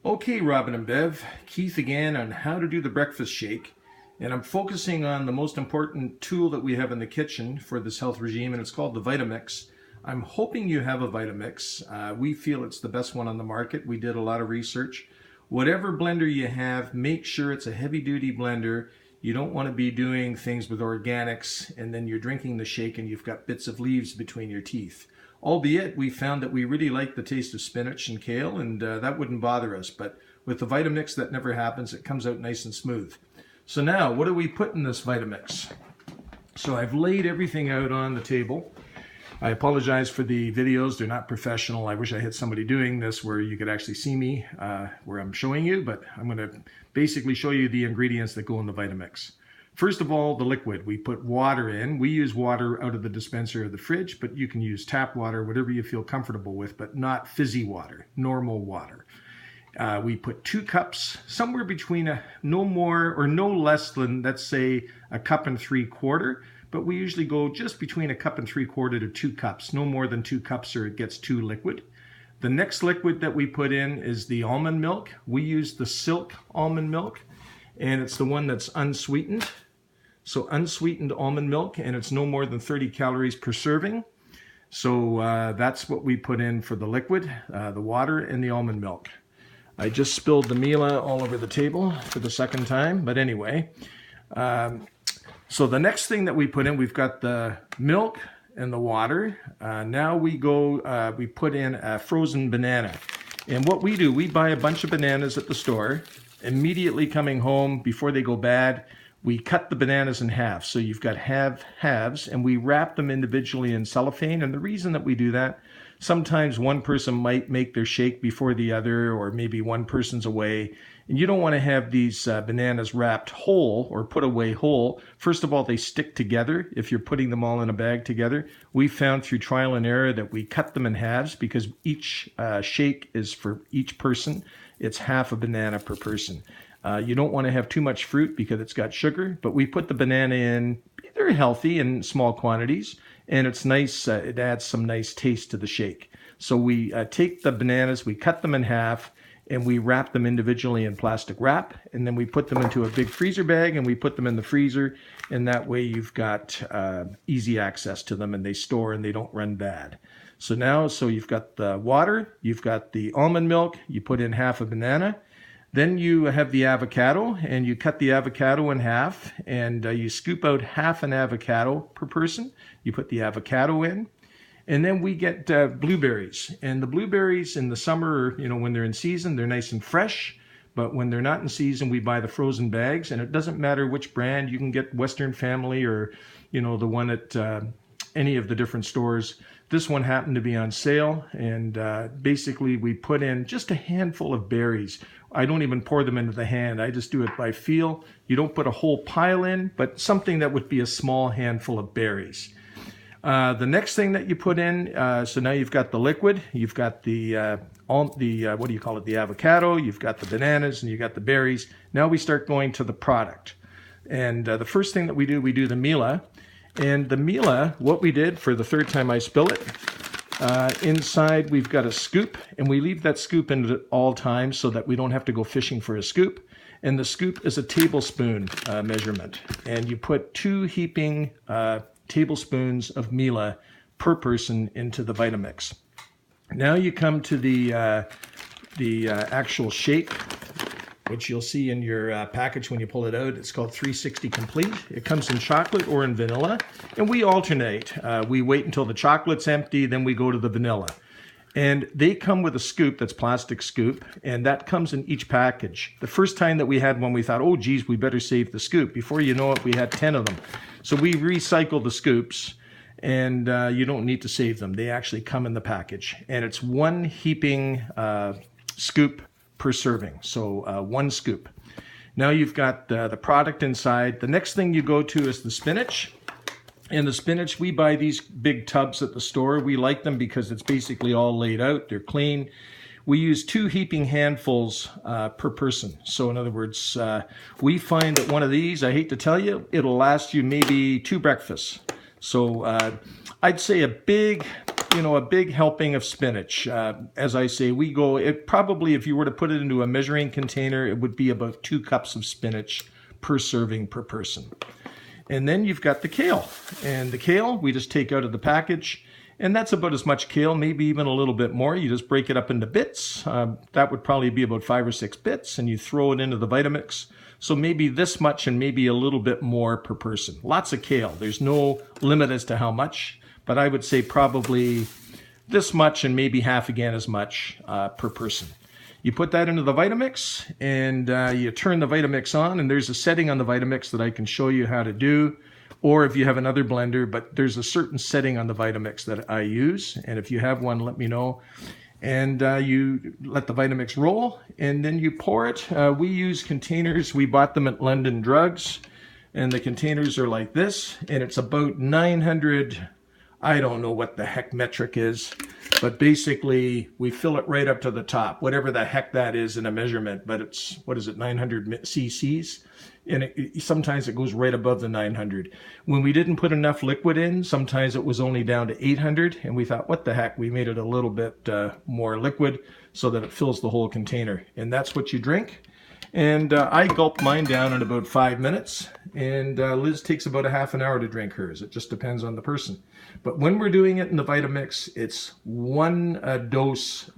Okay, Robin and Bev, Keith again on how to do the breakfast shake. And I'm focusing on the most important tool that we have in the kitchen for this health regime, and it's called the Vitamix. I'm hoping you have a Vitamix. We feel it's the best one on the market. We did a lot of research. Whatever blender you have, make sure it's a heavy-duty blender. You don't want to be doing things with organics, and then you're drinking the shake and you've got bits of leaves between your teeth. Albeit, we found that we really like the taste of spinach and kale, and that wouldn't bother us. But with the Vitamix, that never happens. It comes out nice and smooth. So now, what do we put in this Vitamix? So I've laid everything out on the table. I apologize for the videos. They're not professional. I wish I had somebody doing this where you could actually see me where I'm showing you, but I'm going to basically show you the ingredients that go in the Vitamix. First of all, the liquid. We put water in. We use water out of the dispenser or the fridge, but you can use tap water, whatever you feel comfortable with, but not fizzy water, normal water. We put 2 cups, somewhere between no more or no less than, let's say, 1 3/4 cups, but we usually go just between 1 3/4 cups to 2 cups, no more than 2 cups or it gets too liquid. The next liquid that we put in is the almond milk. We use the Silk almond milk, and it's the one that's unsweetened. So unsweetened almond milk, and it's no more than 30 calories per serving. So that's what we put in for the liquid, the water and the almond milk. I just spilled the Mila all over the table for the second time, but anyway. So the next thing that we put in, we've got the milk and the water. Now we put in a frozen banana. And what we do, we buy a bunch of bananas at the store. Immediately coming home, before they go bad, we cut the bananas in half. So you've got halves, and we wrap them individually in cellophane. And the reason that we do that, sometimes one person might make their shake before the other, or maybe one person's away. And you don't want to have these bananas wrapped whole or put away whole. First of all, they stick together if you're putting them all in a bag together. We found through trial and error that we cut them in halves because each shake is for each person. It's half a banana per person. You don't want to have too much fruit because it's got sugar, but we put the banana in. They're healthy in small quantities, and it's nice. It adds some nice taste to the shake. So we take the bananas, we cut them in half, and we wrap them individually in plastic wrap, and then we put them into a big freezer bag, and we put them in the freezer, and that way you've got easy access to them, and they store and they don't run bad. So you've got the water, you've got the almond milk, you put in half a banana. Then you have the avocado, and you cut the avocado in half, and you scoop out half an avocado per person. You put the avocado in, and then we get blueberries. And the blueberries in the summer, when they're in season, they're nice and fresh. But when they're not in season, we buy the frozen bags, and it doesn't matter which brand. You can get Western Family or, the one at any of the different stores. This one happened to be on sale, and basically we put in just a handful of berries. I don't even pour them into the hand. I just do it by feel. You don't put a whole pile in, but something that would be a small handful of berries. The next thing that you put in, so now you've got the liquid, you've got the avocado, you've got the bananas, and you've got the berries. Now we start going to the product. And the first thing that we do the Mila. And the Mila, what we did, for the third time I spill it, inside we've got a scoop, and we leave that scoop in at all times so that we don't have to go fishing for a scoop. And the scoop is a tablespoon measurement. And you put 2 heaping tablespoons of Mila per person into the Vitamix. Now you come to the actual shake, which you'll see in your package when you pull it out. It's called 360 Complete. It comes in chocolate or in vanilla, and we alternate. We wait until the chocolate's empty, then we go to the vanilla. And they come with a scoop that's plastic scoop, and that comes in each package. The first time that we had one, we thought, oh, geez, we better save the scoop. Before you know it, we had 10 of them. So we recycle the scoops, and you don't need to save them. They actually come in the package, and it's 1 heaping scoop per serving, so 1 scoop. Now you've got the product inside. The next thing you go to is the spinach. And the spinach, we buy these big tubs at the store. We like them because it's basically all laid out. They're clean. We use 2 heaping handfuls per person. So in other words, we find that one of these, I hate to tell you, it'll last you maybe 2 breakfasts. So I'd say a big a big helping of spinach. As I say, it probably, if you were to put it into a measuring container, it would be about 2 cups of spinach per serving per person. And then you've got the kale. And the kale, we just take out of the package. And that's about as much kale, maybe even a little bit more. You just break it up into bits. That would probably be about 5 or 6 bits. And you throw it into the Vitamix. So maybe this much and maybe a little bit more per person. Lots of kale. There's no limit as to how much. But I would say probably this much and maybe half again as much per person. You put that into the Vitamix and you turn the Vitamix on, and there's a setting on the Vitamix that I can show you how to do, or if you have another blender, but there's a certain setting on the Vitamix that I use, and if you have one, let me know. And you let the Vitamix roll, and then you pour it. We use containers. We bought them at London Drugs, and the containers are like this, and it's about 900, I don't know what the heck metric is, but basically we fill it right up to the top, whatever the heck that is in a measurement, but it's, 900 cc's? And sometimes it goes right above the 900. When we didn't put enough liquid in, sometimes it was only down to 800, and we thought, what the heck, we made it a little bit more liquid so that it fills the whole container. And that's what you drink. And I gulp mine down in about 5 minutes, and Liz takes about a half an hour to drink hers. It just depends on the person. But when we're doing it in the Vitamix, it's one dose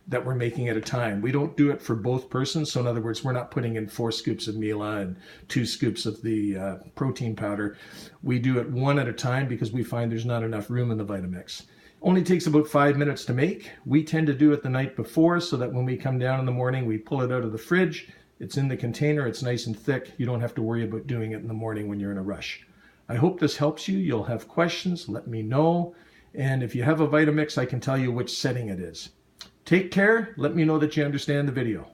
that we're making at a time. We don't do it for both persons. So in other words, we're not putting in 4 scoops of Mila and 2 scoops of the protein powder. We do it one at a time because we find there's not enough room in the Vitamix. Only takes about 5 minutes to make. We tend to do it the night before so that when we come down in the morning, we pull it out of the fridge. It's in the container. It's nice and thick. You don't have to worry about doing it in the morning when you're in a rush. I hope this helps you. You'll have questions. Let me know. And if you have a Vitamix, I can tell you which setting it is. Take care. Let me know that you understand the video.